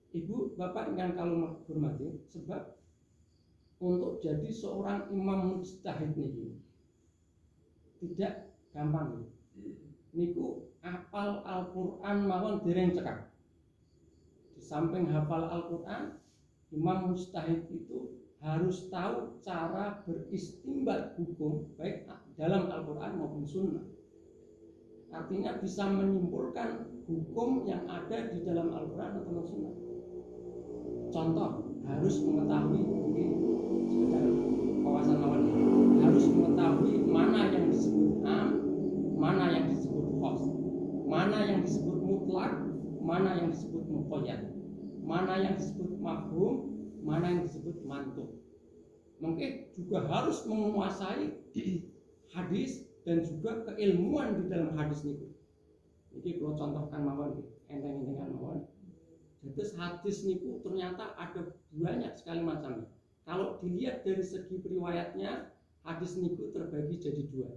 Ibu, Bapak ingkang kalih hormati, sebab untuk jadi seorang imam mujtahid niki tidak gampang. Niku hafal Al-Qur'an mawon dereng cekak. Di samping hafal Al-Qur'an, imam mujtahid itu harus tahu cara beristinbat hukum baik dalam Al-Qur'an maupun sunnah. Artinya bisa menyimpulkan hukum yang ada di dalam Al-Qur'an atau sunnah. Contoh, harus mengetahui sekedar kawasan mawon, harus mengetahui mana yang disebut am, mana yang disebut khos, mana yang disebut mutlak, mana yang disebut muqayyad, mana yang disebut mafhum, mana yang disebut mantuk. Mungkin juga harus menguasai hadis dan juga keilmuan di dalam hadis niku. Iki kalau contohkan mawon, enteng-entengan mawon. Jadi hadis niku ternyata ada banyak sekali macamnya. Kalau dilihat dari segi riwayatnya, hadis niku terbagi jadi dua.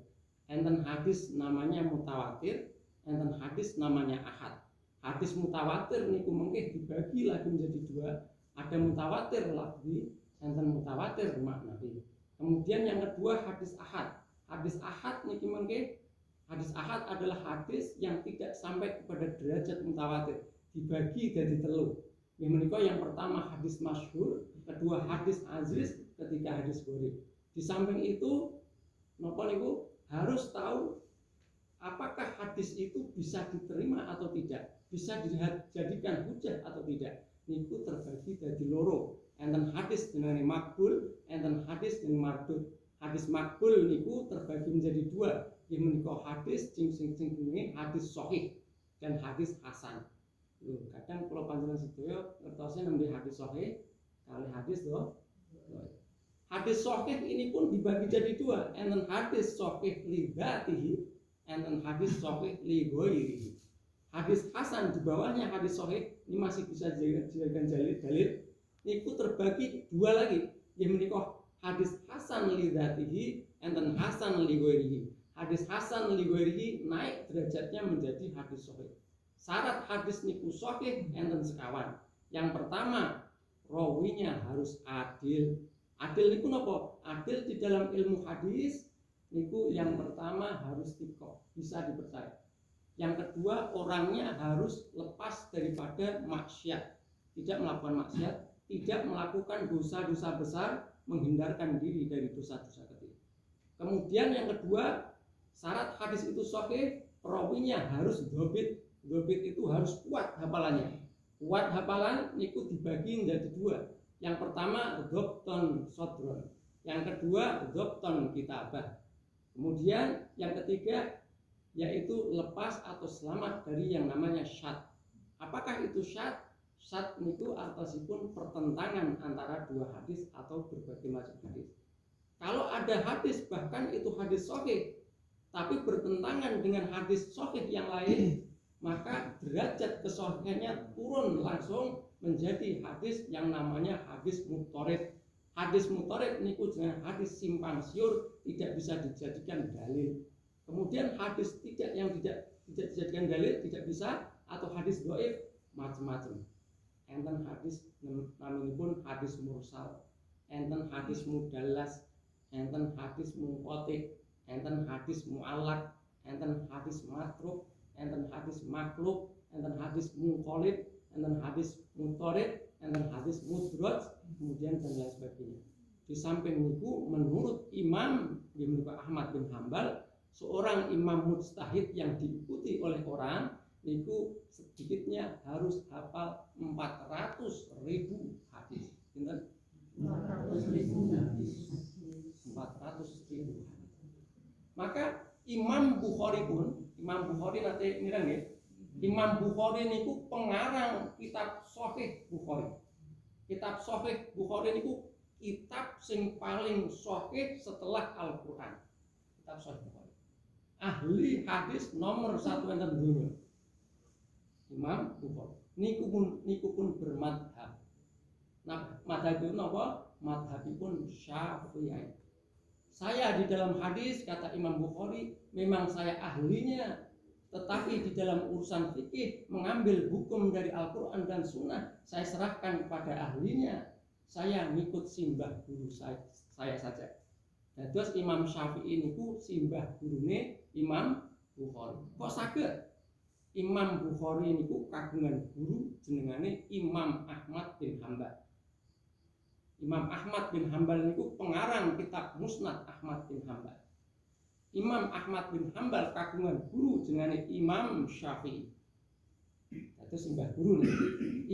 Enten hadis namanya mutawatir, enten hadis namanya ahad. Hadis mutawatir niku mungkin dibagi lagi menjadi dua. Ada mutawatir lafzi, enten mutawatir maknawi. Kemudian yang kedua hadis ahad. Hadis ahad niki mungkin hadis ahad adalah hadis yang tidak sampai kepada derajat mutawatir. Dibagi dari telu. Yang pertama hadis masyhur, kedua hadis aziz, ketiga hadis gharib. Di samping itu, napa niku harus tahu apakah hadis itu bisa diterima atau tidak, bisa dijadikan hujah atau tidak. Niku terbagi dari loro. Enten hadis dengan makbul, enten hadis dengan mardud. Hadis makbul niku terbagi menjadi dua. Menika hadis sing hadis sahih dan hadis hasan. Kadang kalau panjenengan sedaya ngertosnya nembe hadis sahih kali hadis doh. Hadis sahih ini pun dibagi jadi dua, enten hadis sahih li dzatihi, enten hadis sahih li ghairihi. Hadis hasan di bawahnya hadis sahih ini masih bisa dijadikan dalil. Niku terbagi dua lagi. Menika hadis hasan li dzatihi, enten hasan li ghairihi. Hadis hasan li ghairihi naik derajatnya menjadi hadis sahih. Syarat hadis niku sahih enten sekawan. Yang pertama, rawinya harus adil. Adil niku napa? Adil di dalam ilmu hadis niku yang pertama harus thiqah, bisa dipercaya. Yang kedua, orangnya harus lepas daripada maksiat, tidak melakukan maksiat, tidak melakukan dosa-dosa besar, menghindarkan diri dari dosa-dosa kecil. Kemudian yang kedua, syarat hadis itu sahih, rawinya harus dhabit. Dhabit itu harus kuat hafalannya. Kuat hafalan niku dibagi menjadi dua. Yang pertama dhabton sodron, yang kedua dhabton kitabah. Kemudian yang ketiga yaitu lepas atau selamat dari yang namanya syad. Apakah itu syad? Syad niku artosipun pertentangan antara dua hadis atau berbagai macam hadis. Kalau ada hadis bahkan itu hadis sahih tapi bertentangan dengan hadis sahih yang lain, maka derajat kesahihannya turun langsung menjadi hadis yang namanya hadis mudharid. Hadis mudharid niku dengan hadis simpang siur, tidak bisa dijadikan dalil. Kemudian hadis tidak dijadikan dalil tidak bisa, atau hadis dhaif macam-macam. Enten hadis naminipun hadis mursal, enten hadis mudallas, enten hadis munqati, enten hadis muallaq, enten hadis matruk, enten hadis makhluk, enten hadis munqalid, enten hadis mudharid, enten hadis mudraj, kemudian dan lain sebagainya. Di samping niku menurut Imam Ahmad bin Hambal, seorang imam mujtahid yang diikuti oleh orang niku sedikitnya harus hafal 400.000 hadis. Pinten? 400.000 hadis. 400.000 hadis. Maka Imam Bukhari nanti mirang nggih. Imam Bukhari niku pengarang kitab Sahih Bukhari. Kitab Sahih Bukhari niku kitab sing paling sahih setelah Al-Qur'an. Kitab Sahih Bukhari. Ahli hadis nomor 1 enten dunya. Imam Bukhari. Niku pun bermadhab. Nah, madhabipun napa? Madhabipun Syafi'i. Saya di dalam hadis, kata Imam Bukhari, memang saya ahlinya tetapi di dalam urusan fikih mengambil hukum dari Al-Quran dan Sunnah saya serahkan kepada ahlinya, saya ngikut simbah guru saya saja. Dan terus Imam Syafi'i niku simbah gurune Imam Bukhari. Kok saged Imam Bukhari niku kagungan guru jenengane Imam Ahmad bin Hambal. Imam Ahmad bin Hambal niku pengarang kitab Musnad Ahmad bin Hambal. Imam Ahmad bin Hambal kagungan guru jenenge Imam Syafi'i. Itu simbah guru nih.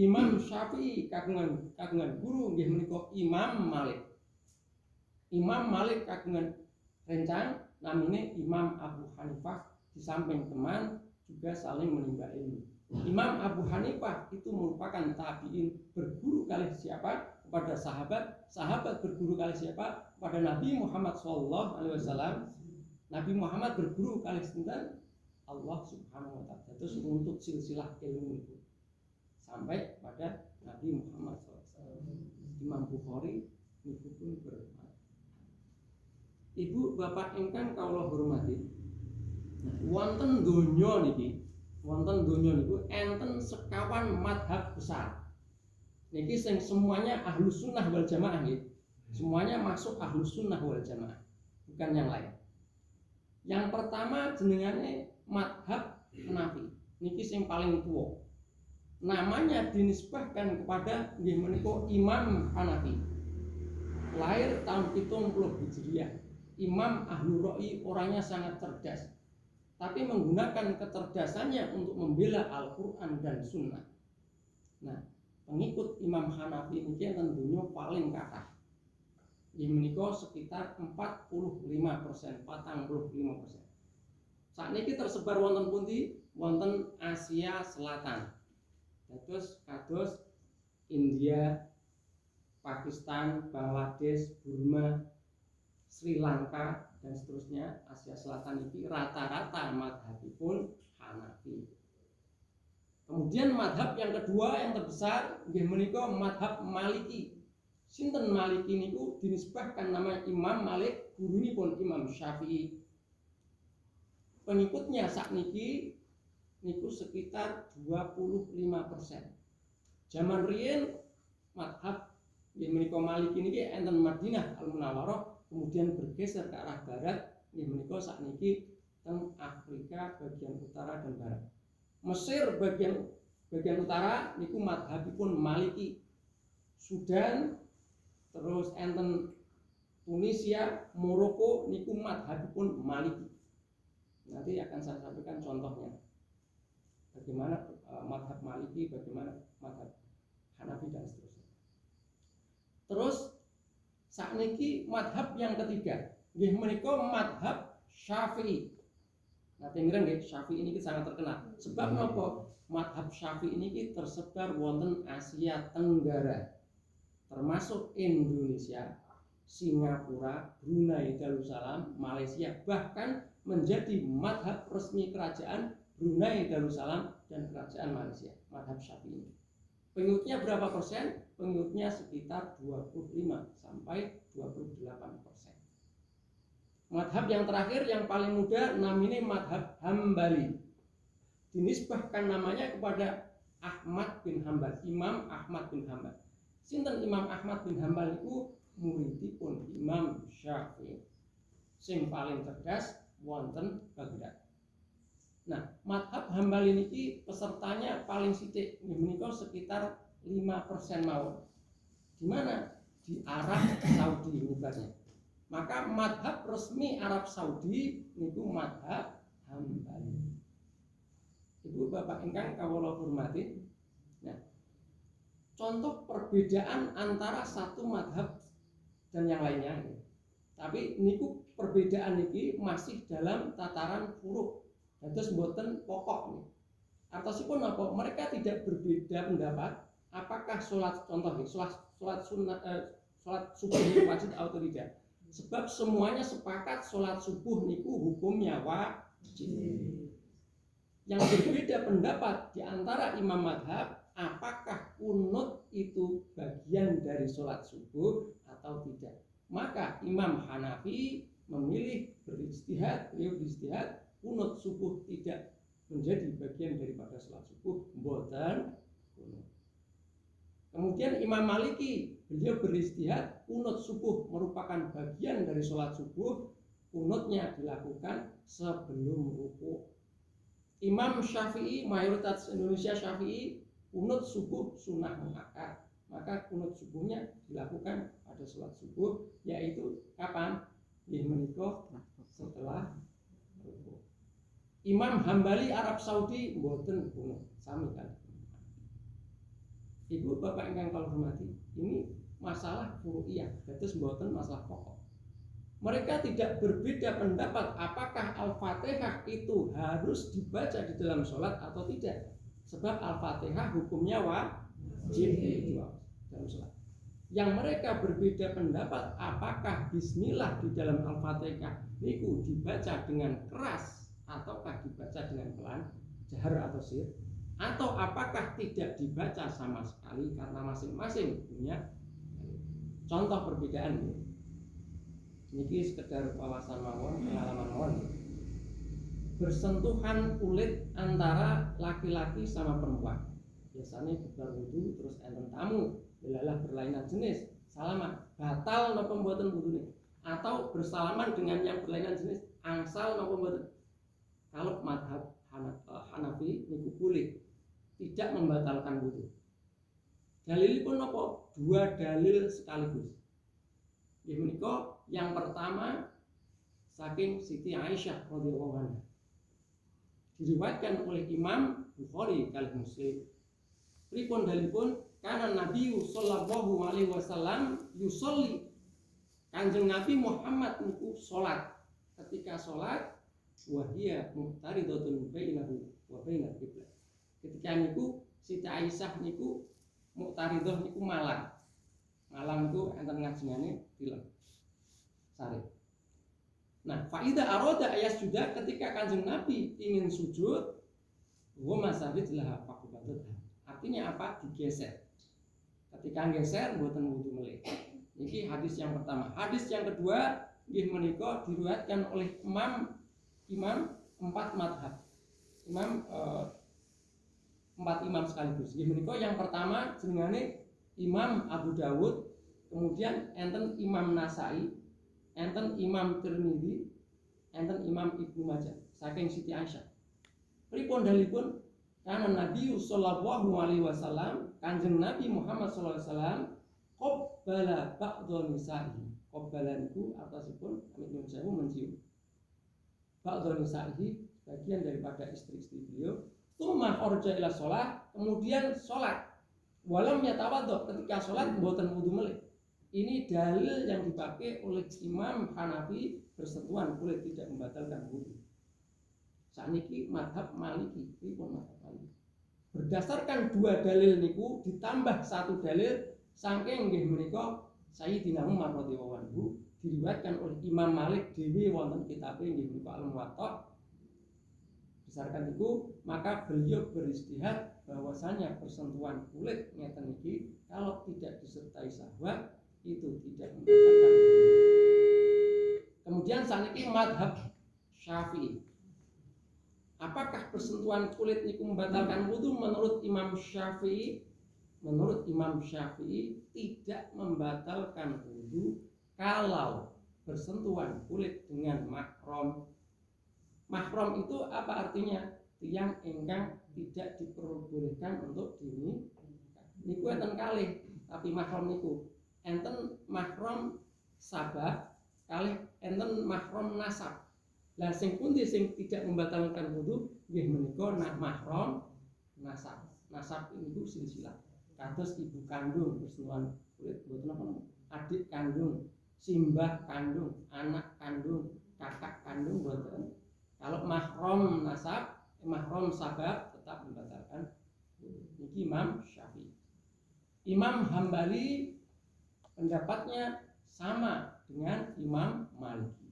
Imam Syafi'i kagungan guru nggih menika Imam Malik. Imam Malik kagungan rencang namine Imam Abu Hanifah, di samping teman juga saling menimba ilmu. Imam Abu Hanifah itu merupakan tabi'in, berguru kali siapa? Kepada sahabat, sahabat berguru kali siapa? Kepada Nabi Muhammad SAW. Nabi Muhammad berguru kali sinten? Allah Subhanahu wa taala. Terus untuk silsilah ilmu itu sampai pada Nabi Muhammad SAW. Imam Bukhari niku pun bermanfaat. Ibu bapak ingkang kawula hormati, wonten donya niku enten sekawan madhab besar. Niki sing semuanya ahlus sunnah wal jamaah nggih. Semuanya masuk ahlus sunnah wal jamaah, bukan yang lain. Yang pertama jenengane madhab Hanafi. Niki sing paling tua. Namanya dinisbahkan kepada nggih menika Imam Hanafi. Lahir tahun 70 Hijriah. Imam Ahlur Ra'i orangnya sangat cerdas, tapi menggunakan kecerdasannya untuk membela Al-Quran dan Sunnah. Nah, pengikut Imam Hanafi ini tentunya paling kathah. Nggih menika sekitar 45%. Sakniki tersebar wonten pundi? Wonten Asia Selatan. Kados India, Pakistan, Bangladesh, Burma, Sri Lanka dan seterusnya. Asia Selatan ini rata-rata madhabipun Hanafi. Kemudian madhab yang kedua yang terbesar nggih menika madhab Maliki. Sinten Maliki niku dinisbahkan nama Imam Malik, gurunipun Imam Syafi'i. Pengikutnya sakniki niku sekitar 25%. Zaman riyen madhab nggih menika Maliki niki enten Madinah Al-Munawwarah, kemudian bergeser ke arah barat nggih menika sakniki teng Afrika bagian utara dan barat. Mesir bagian utara niku madhabipun Maliki. Sudan, terus enten Tunisia, Maroko niku madhabipun Maliki. Nanti akan saya sampaikan contohnya. Bagaimana madhab Maliki, bagaimana madhab Hanafi dan seterusnya. Terus sakniki madhab yang ketiga nggih menika madhab Syafi'i. Nah, tengiran nggih Syafi'i ini sangat terkenal. Sebab napa? Madhab Syafi'i ini tersebar wonten Asia Tenggara, termasuk Indonesia, Singapura, Brunei Darussalam, Malaysia, bahkan menjadi madhab resmi kerajaan Brunei Darussalam dan kerajaan Malaysia. Madhab Syafi'i. Pengikutnya berapa persen? Pengikutnya sekitar 25 sampai 28%. Madhab yang terakhir yang paling muda namanya madhab Hambali. Dinisbahkan namanya kepada Ahmad bin Hambal, Imam Ahmad bin Hambal. Sinten Imam Ahmad bin Hambal itu muridipun Imam Syafi'i. Sing paling cerdas wonten Baghdad. Nah, madhab Hambali niki pesertanya paling sithik menika sekitar 5% mawon. Di mana? Di Arab Saudi nyebarnya. Maka madhab resmi Arab Saudi niku madhab Hambali. Ibu bapak ingkang kawula hormati, nah, contoh perbedaan antara satu madhab dan yang lainnya. Tapi niku perbedaan niki masih dalam tataran furu'. Dados mboten pokok nih. Artosipun apa? Mereka tidak berbeda pendapat apakah sholat subuh itu wajib atau tidak. Sebab semuanya sepakat sholat subuh niku hukumnya wajib. Yang berbeda pendapat di antara imam madhab, apakah kunut itu bagian dari sholat subuh atau tidak. Maka Imam Hanafi memilih berijtihad, kunut subuh tidak menjadi bagian daripada sholat subuh mboten kunut. Kemudian Imam Maliki beliau beristihad kunut subuh merupakan bagian dari sholat subuh, kunutnya dilakukan sebelum ruku. Imam Syafi'i, mayoritas Indonesia Syafi'i, kunut subuh sunnah muakkad, maka kunut subuhnya dilakukan pada sholat subuh, yaitu kapan? Menika setelah ruku. Imam Hambali Arab Saudi mboten kunut sami kan. Ibu bapak ingkang kula hormati, ini masalah furu'iyah, dados mboten masalah pokok. Mereka tidak berbeda pendapat apakah Al-Fatihah itu harus dibaca di dalam sholat atau tidak. Sebab Al-Fatihah hukumnya wajib dalam sholat. Yang mereka berbeda pendapat apakah Bismillah di dalam Al-Fatihah itu dibaca dengan keras ataukah dibaca dengan pelan, jahar atau sir, atau apakah tidak dibaca sama sekali karena masing-masing punya contoh perbedaan ini. Niki sekedar wawasan mawon, pengalaman mawon. Bersentuhan kulit antara laki-laki sama perempuan. Biasanya bubar wudu terus enten tamu, belalah berlainan jenis, salaman, batal napa mboten wudune? Atau bersalaman dengan yang berlainan jenis, angsal napa mboten? Kalau madhab Hanafi niku boleh, tidak membatalkan wudu. Dalilipun napa? Dua dalil sekaligus. Nggih menika yang pertama saking Siti Aisyah radhiyallahu anha. Diriwayatkan oleh Imam Bukhari kali Muslim. Pripun dalilipun? Karena Nabi sallallahu alaihi wasallam yusolli. Kanjeng Nabi Muhammad niku salat. Ketika salat wahia muqtaridatun bainahu wa bainal qiblah. Ketika niku Siti Aisyah niku muqtaridah niku malang. Malang itu enten ngajengane film sare. Nah, faida aroda ayat sudah ketika kanjeng Nabi ingin sujud, wa masabit lah fakubatut. Artinya apa? Digeser. Ketika geser, mboten wudu melih. Ini hadis yang pertama. Hadis yang kedua, nggih menika diriwayatkan oleh imam empat madhab. Empat imam sekaligus. Nggih menika yang pertama jenengane Imam Abu Dawud, kemudian enten Imam Nasai, enten Imam Tirmidzi, enten Imam Ibnu Majah. Saking Siti Aisyah. Pripun dalipun? Karena Nabi sallallahu alaihi wasallam, kanjeng Nabi Muhammad sallallahu alaihi wasallam qabbala ba'dha nisa'i. Qabbala niku atasipun amit nyuwun sewu mencium. Ba'dha nisa'i bagian daripada istri-istri beliau. Tsumma kharaja ila shalah, kemudian salat. Walam yatawaddo, ketika sholat mboten wudu melih. Ini dalil yang dipakai oleh Imam Hanafi, bersentuhan kulit tidak membatalkan wudu. Saniki madhab Maliki, pripun madhab Maliki. Berdasarkan dua dalil niku ditambah satu dalil saking nggih menika Sayyidina Umar radhiyallahu anhu diriwayatkan oleh Imam Malik dhewe wonten kitabe nggih menika Al-Muwatta. Berdasarkan itu maka beliau beristihad bahwasanya persentuhan kulit ngeten iki kalau tidak disertai syahwat itu tidak membatalkan. Kemudian saniki madhab Syafi'i. Apakah persentuhan kulit niku membatalkan wudu? Menurut Imam Syafi'i, tidak membatalkan wudu kalau bersentuhan kulit dengan mahram. Mahram itu apa artinya? Tiyang ingkang tidak diperbolehkan untuk dini. Niku enten kalih, tapi mahram niku enten mahram sabab, kalih enten mahram nasab. Lah sing pundi sing tidak membatalkan wudu? Nggih menika mahram nasab. Nasab niku silsilah. Kados ibu kandung bersentuhan kulit mboten napa, adik kandung, simbah kandung, anak kandung, kakak kandung mboten. Kalau mahram nasab, mahram sabab tetap membatalkan wudu. Niki Imam Syafi'i. Imam Hambali pendapatnya sama dengan Imam Maliki.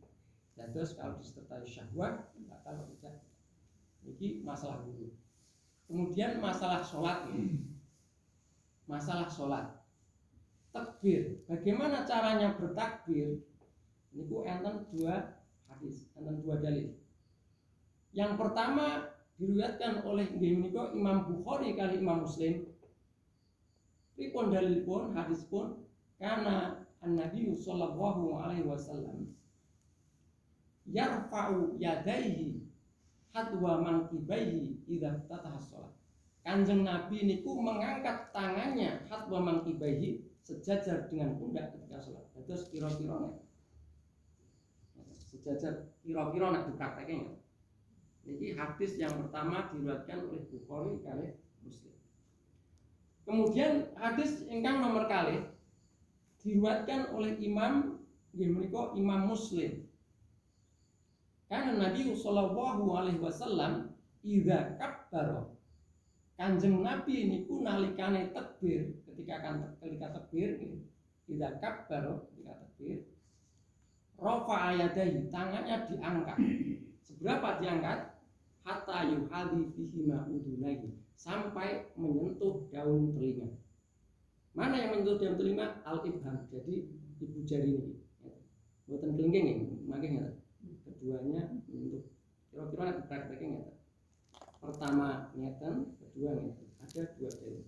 Dan terus kalau disertai syahwat batal tidak. Niki masalah wudu. Kemudian masalah sholat. Masalah sholat. Takbir. Bagaimana caranya bertakbir? Niku enten dua hadis, enten dua dalil. Yang pertama diriwayatkan oleh Imam Bukhari kali Imam Muslim. Pripun dalilipun hadispun kana an-nabi sallallahu alaihi wasallam yarfa'u yadaihi hadwa mankibaihi idza tataha shalah. Kanjeng Nabi niku mengangkat tangannya hadwa mankibaihi sejajar dengan pundak ketika salat. Terus kira-kira sejajar kira-kira nek dipraktekke. Ini hadis yang pertama diriwayatkan oleh Bukhari kali Muslim. Kemudian hadis ingkang nomor kali diriwayatkan oleh Imam Muslim. Karena Nabi sallallahu alaihi wasallam idza kabbara. Kanjeng Nabi niku nalikane takbir, ketika takbir idza kabbara, ketika takbir rafa'a yadayhi, tangannya diangkat. Seberapa diangkat? Hatta yuhadi bihima udunaihi, sampai menyentuh daun telinga. Mana yang menyentuh daun telinga? Al-ibham, jadi ibu jari ini. Buatan kelingking ya, makanya keduanya menyentuh. Kira-kira nanti prakteknya nyata. Pertama ngeten, kedua ngeten. Ada dua jari.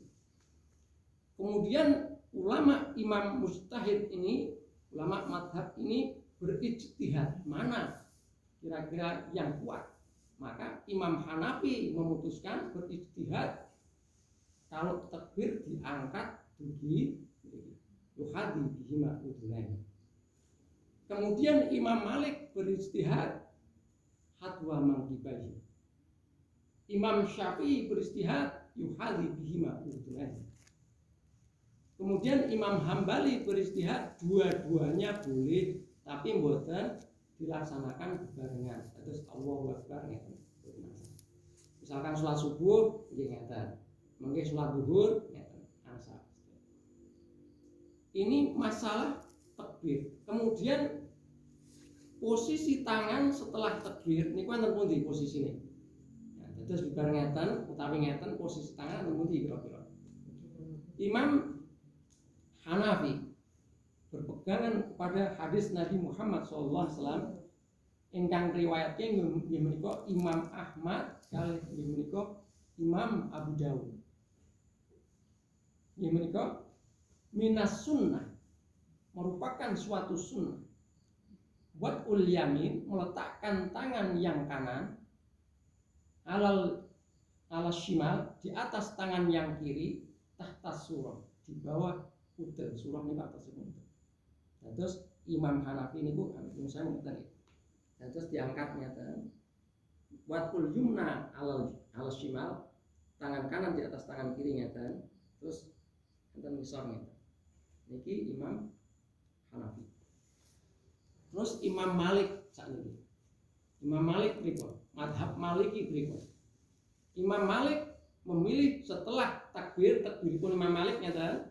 Kemudian ulama Imam Mujtahid ini, ulama madhab ini berijtihad mana kira-kira yang kuat. Maka Imam Hanafi memutuskan berijtihad kalau takbir diangkat dugi yuhadi bihima udunaihi. Kemudian Imam Malik berijtihad hadwa mangkibaihi. Imam Syafi'i berijtihad yuhadi bihima udunaihi. Kemudian Imam Hambali berijtihad dua-duanya boleh, tapi mboten dilaksanakan bebarengan. Terus Allahu Akbar ngeten. Misalkan sholat subuh nggih ngeten. Mengke sholat zuhur ngeten. Asar. Ini masalah takbir. Kemudian posisi tangan setelah takbir niku wonten pundi posisine? Nah, terus bebar ngeten utawi ngeten posisi tangan wonten pundi kira-kira? Imam Hanafi berpegangan pada hadis Nabi Muhammad SAW ingkang riwayatnya inggih menika Imam Ahmad kalih inggih menika Imam Abu Dawud. Inggih menika minas sunnah, merupakan suatu sunnah. Wad'ul yamin, meletakkan tangan yang kanan ala shimal, di atas tangan yang kiri, tahta surah, di bawah udel. Surah ini atas udel. Nah, terus Imam Hanafi ini saya mau tanya. Nah, terus diangkat nyata. Wad'ul yumna ala shimal, tangan kanan di atas tangan kiri nyata. Terus enten ngisor nyata. Niki Imam Hanafi. Terus Imam Malik sakniki. Imam Malik pripun? Madhab Maliki pripun? Imam Malik memilih setelah takbiripun Imam Malik nyata,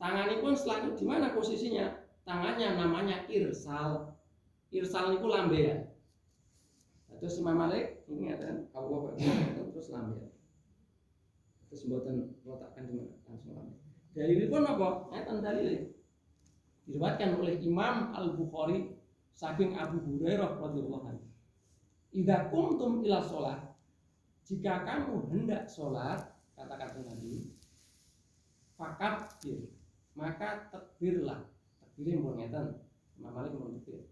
tanganipun setelah itu di mana posisinya? Tangannya namanya irsal. Irsal niku lambean. Terus Imam Malik ini ada Allah terus lambean. Terus mboten letakkan di mana? Langsung lambean. Dalilipun apa? Ngeten dalile. Diriwayatkan oleh Imam Al-Bukhari saking Abu Hurairah radhiyallahu anhu. Idza qumtum ila shalah, jika kamu hendak salat, kata-kata Nabi, fakabbir, maka takbirlah. Takbir mbon ngeten, Imam Malik mbon takbir.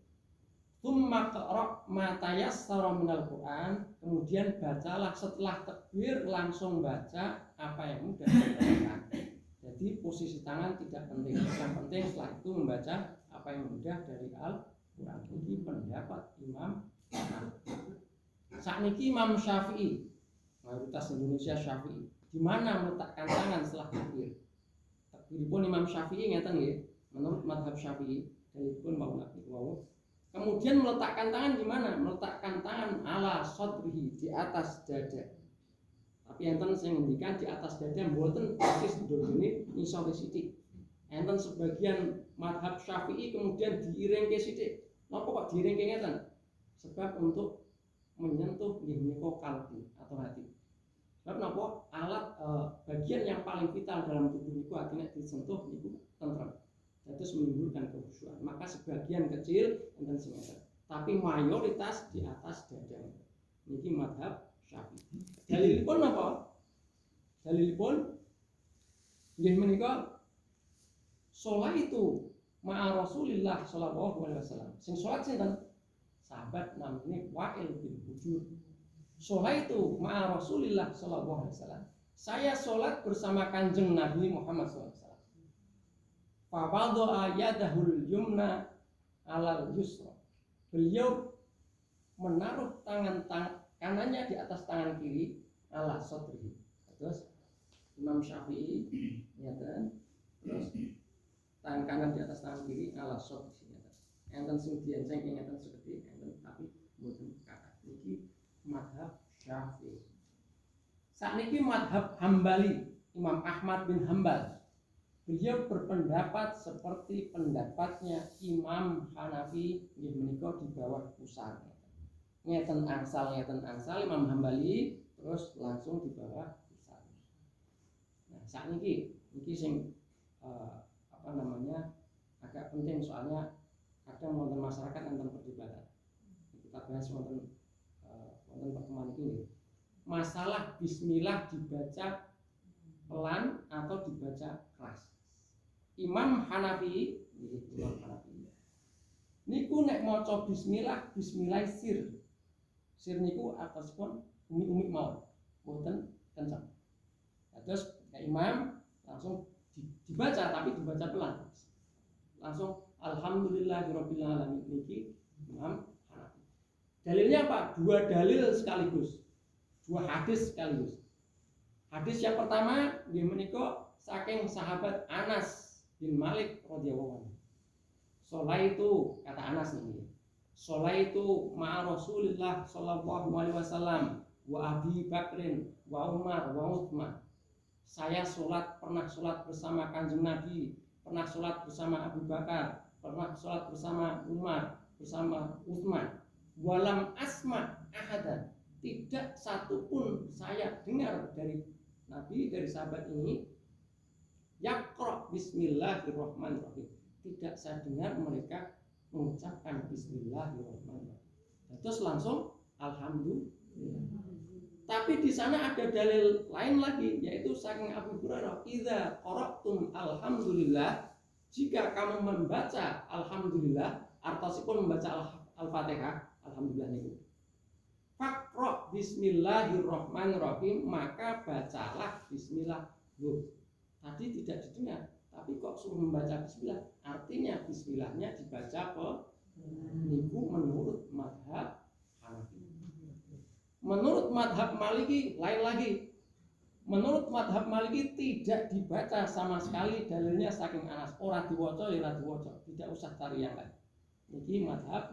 Tsumma qra' ma tayassara minal Qur'an, kemudian bacalah setelah takbir langsung baca apa yang mudah dibacakan. Jadi posisi tangan tidak penting, yang penting setelah itu membaca apa yang mudah dari Al-Qur'an. Ini pendapat Imam Syafi'i. Sakniki Imam Syafi'i, mayoritas Indonesia Syafi'i, di mana meletakkan tangan setelah takbir? Takbiripun Imam Syafi'i ngeten nggih, menurut madhab Syafi'i, dalilipun mau nabi wau. Kemudian meletakkan tangan di mana? Meletakkan tangan ala sodrihi, di atas dada. Tapi enten sing ngendikan di atas dada mboten persis ndone ngisor sithik. Enten sebagian madhab Syafi'i kemudian diiringke sithik. Napa kok diiringke ngeten? Sebab untuk menyentuh nggih menika kalbi atau hati. Sebab napa? Alat bagian yang paling vital dalam tubuh niku artinya disentuh niku tentrem. Terus menimbulkan kekhusyuan. Maka sebagian kecil enten semeter, tapi mayoritas di atas dada. Niki madhab Syafi'i. Dalilipun napa? Dalilipun nggih menika salat itu ma'a Rasulillah sallallahu alaihi wasallam. Sing salat sinten? Sahabat namanya Wa'il bin Hujur. Salat itu ma'a Rasulillah sallallahu alaihi wasallam. Saya salat bersama Kanjeng Nabi Muhammad sallallahu alaihi wasallam. Fa wada'a yadahul yumna 'alal yusra. Beliau menaruh tangan kanannya di atas tangan kiri ala sodri. Terus Imam Syafi'i ya kan, terus tangan kanan di atas tangan kiri ala sodri ya kan. Enten sing dienceng ingatan seperti enten tapi mboten kata. Niki mazhab Syafi'i. Sakniki mazhab Hambali, Imam Ahmad bin Hambal. Beliau berpendapat seperti pendapatnya Imam Hanafi nggih menika di bawah pusar. Ngeten angsal Imam Hambali terus langsung di bawah pusar. Nah, sakniki niki sing agak penting soalnya kadang wonten masyarakat enten perdebatan. Kita bahas wonten pertemuan ini. Masalah bismillah dibaca pelan atau dibaca keras. Imam Hanafi niku nek maca bismillah sir. Sir niku ataspun umi-umi mawon, mboten kencang. Terus imam langsung dibaca tapi dibaca pelan. Langsung alhamdulillahirabbil alamin niki Imam Hanafi. Dalilnya apa? Dua dalil sekaligus. Dua hadis sekaligus. Hadis yang pertama nggih menika saking sahabat Anas bin Malik radhiyallahu anhu. Sholaitu kata Anas ini. Sholaitu ma'a Rasulillah sallallahu alaihi wasallam wa Abi Bakrin wa Umar wa Utsman. Saya pernah sholat bersama Kanjeng Nabi, pernah sholat bersama Abu Bakar, pernah sholat bersama Umar, bersama Utsman. Walam asma ahadan. Tidak satu pun saya dengar dari Nabi, dari sahabat ini yaqra bismillahirrahmanirrahim. Tidak saya dengar mereka mengucapkan bismillahirrahmanirrahim. Terus langsung alhamdulillah. Tapi di sana ada dalil lain lagi, yaitu saking Abu Hurairah, idza qara'tum alhamdulillah, jika kamu membaca alhamdulillah, artosipun membaca al-Fatihah, alhamdulillah niku. Faqra bismillahirrahmanirrahim, maka bacalah bismillah. Tadi tidak didengar, tapi kok suruh membaca bismillah? Artinya bismillahnya dibaca apa? Niku menurut mazhab Hanafi. Menurut mazhab Maliki lain lagi. Menurut mazhab Maliki tidak dibaca sama sekali, dalilnya saking Anas. Ora diwaca ya ora diwaca, tidak usah cari yang lain. Niki mazhab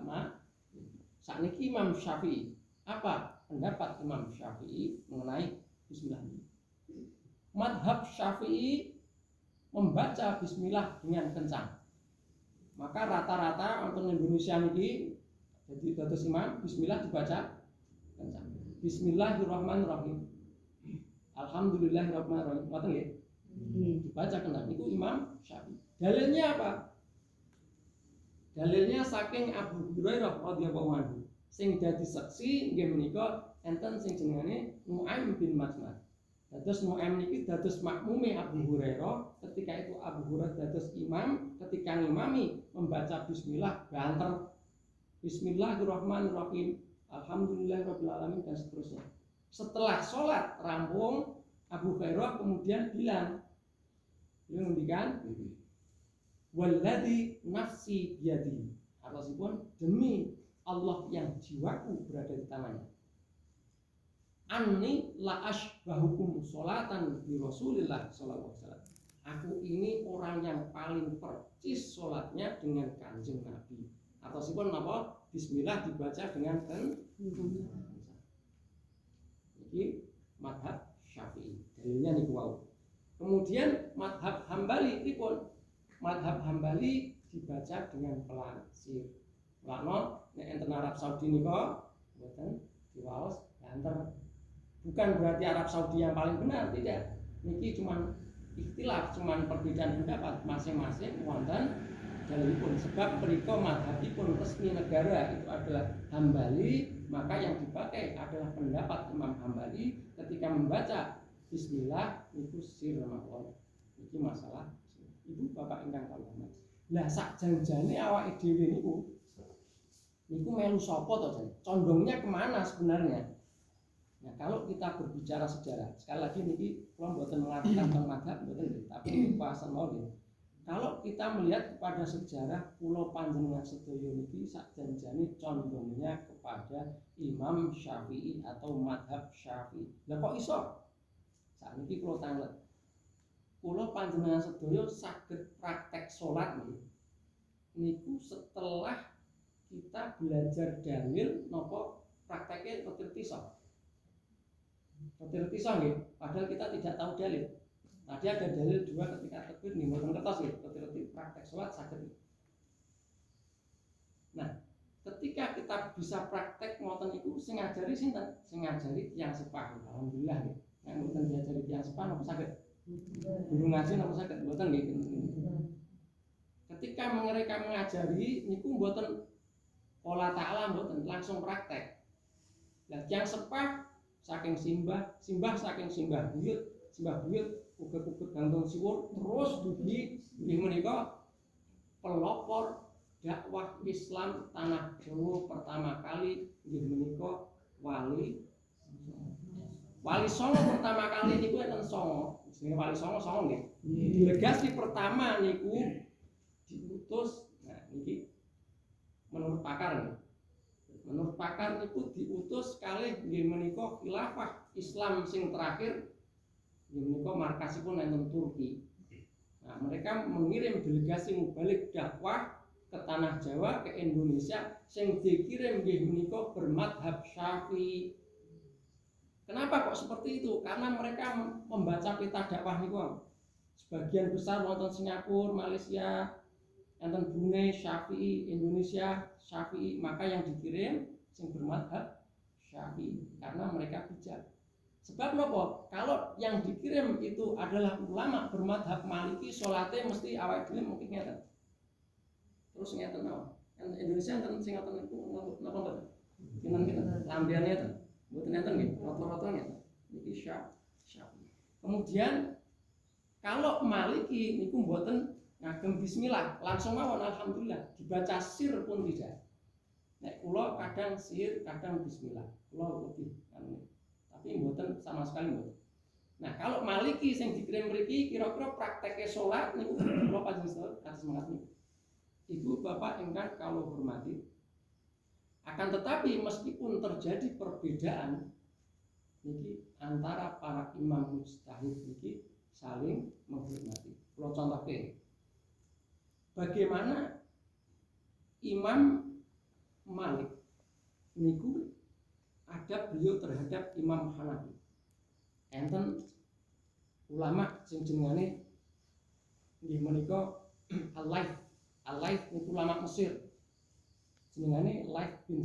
sakniki Imam Syafi'i. Apa pendapat Imam Syafi'i mengenai bismillah ini? Mazhab Syafi'i membaca bismillah dengan kencang. Maka rata-rata untuk Indonesia ini jadi dados imam bismillah dibaca kencang. Bismillahirrahmanirrahim. Alhamdulillahirrahmanirrahim. Ngoten nggih? Dibaca kencang. Itu Imam Syafi'i. Dalilnya apa? Dalilnya saking Abu Hurairah radhiyallahu anhu. Sing dadi saksi nggih menika enten sing jenenge Nu'aim bin Majmad. Dados Nu'aim niki dados makmume Abu Hurairah, ketika itu Abu Hurairah dados imam, ketika ngimami membaca bismillah banter bismillahirrahmanirrahim, alhamdulillahirabbil alamin dan seterusnya. Setelah sholat rampung, Abu Hurairah kemudian bilang, beliau ngendikan, walladzi nafsi biyadihi, artosipun demi Allah yang jiwaku berada di tangannya. Anni la ashbahukum sholatan bi Rasulillah sallallahu alaihi wasallam. Aku ini orang yang paling percis sholatnya dengan Kanjeng Nabi. Artosipun apa? Bismillah dibaca dengan kencang. Ini mazhab Syafi'i. Dalilnya niku wau. Kemudian mazhab Hambali pripun? Mazhab Hambali dibaca dengan pelan sir. Lano nek enten Arab Saudi nika mboten diwaos banter. Bukan berarti Arab Saudi yang paling benar, tidak. Niki cuman ikhtilaf, cuman perbedaan pendapat masing-masing wonten dalilipun. Sebab mriku mazhabipun resmi negara itu adalah Hambali, maka yang dipakai adalah pendapat Imam Hambali ketika membaca bismillah niku sir mawon. Iki masalah ibu bapak ingkang kawula. Lah sak janjane awake dhewe niku melu sapa to Jan? Condongnya kemana sebenarnya? Nah, kalau kita berbicara sejarah, sekali lagi niki kula mboten mengatakan tentang madhab mboten, tapi bahasan mawon. Kalau kita melihat kepada sejarah pulau panjenengan sedaya niki sakjanjane condongnya kepada Imam Syafi'i atau madhab Syafi'i. Lah kok iso? Sakniki kula tanglet. Pulau panjenengan sedaya saged praktek salat niku setelah kita belajar dalil napa prakteknya ketir pisah. Ketir pisah nggih, padahal kita tidak tahu dalil. Tadi ada dalil dua ketika tekbir nih, mboten kertas nggih, ketir praktek salat saged. Nah, ketika kita bisa praktek ngoten niku sing ngajari sinten? Sing ngajari tiyang sepah. Alhamdulillah nggih. Nek mboten diajari tiyang sepah napa saged? Guru ngaji napa saged? Mboten nggih. Ketika mereka mengajari niku mboten pola ta'ala mboten langsung praktek. Lah tiyang sepah saking simbah saking simbah buyut uga-uga gantung siwur terus dugi nggih menika pelopor dakwah Islam tanah Jawa pertama kali nggih menika Wali Songo pertama kali niku enten Songo. Jenenge Wali Songo nggih. Delegasi pertama niku diutus nah niki menurut pakar nih. Menurut pakar itu diutus kalih nggih menika khilafah Islam sing terakhir nggih menika markasipun enten Turki. Nah, mereka mengirim delegasi mubalik dakwah ke tanah Jawa, ke Indonesia sing dikirim nggih menika bermadhab Syafi'i. Kenapa kok seperti itu? Karena mereka membaca peta dakwah niku. Sebagian besar wonten Singapura, Malaysia, enten Brunei Syafi'i, Indonesia Syafi'i, maka yang dikirim sing bermadhab Syafi'i karena mereka bijak. Sebab nopo? Kalau yang dikirim itu adalah ulama bermadhab Maliki, salate mesti awake dhewe mungkin ngeten. Terus ngeten napa? Indonesia enten sing ngoten niku napa mboten? Kinten kita lambiane enten. Mboten enten nggih, rata-rata ngeten. Niki Syafi'i. Kemudian kalau Maliki niku mboten ngagem bismillah, langsung mawon alhamdulillah, dibaca sir pun tidak. Nek kula kadang sir, kadang bismillah. Kula lebih tapi mboten sama sekali mboten. Nah, kalau Maliki sing dikirim mriki kira-kira prakteke salat niku kula panjenengan kados semangat niku. Ibu bapak ingkang kula hormati, akan tetapi meskipun terjadi perbedaan niki antara para imam mujtahid niki saling menghormati. Kula contohke bagaimana Imam Malik niku adab beliau terhadap Imam Hanafi. Enten ulama sing jenengane nggih menika Al-Laits niku ulama Mesir. Jenengane Laits bin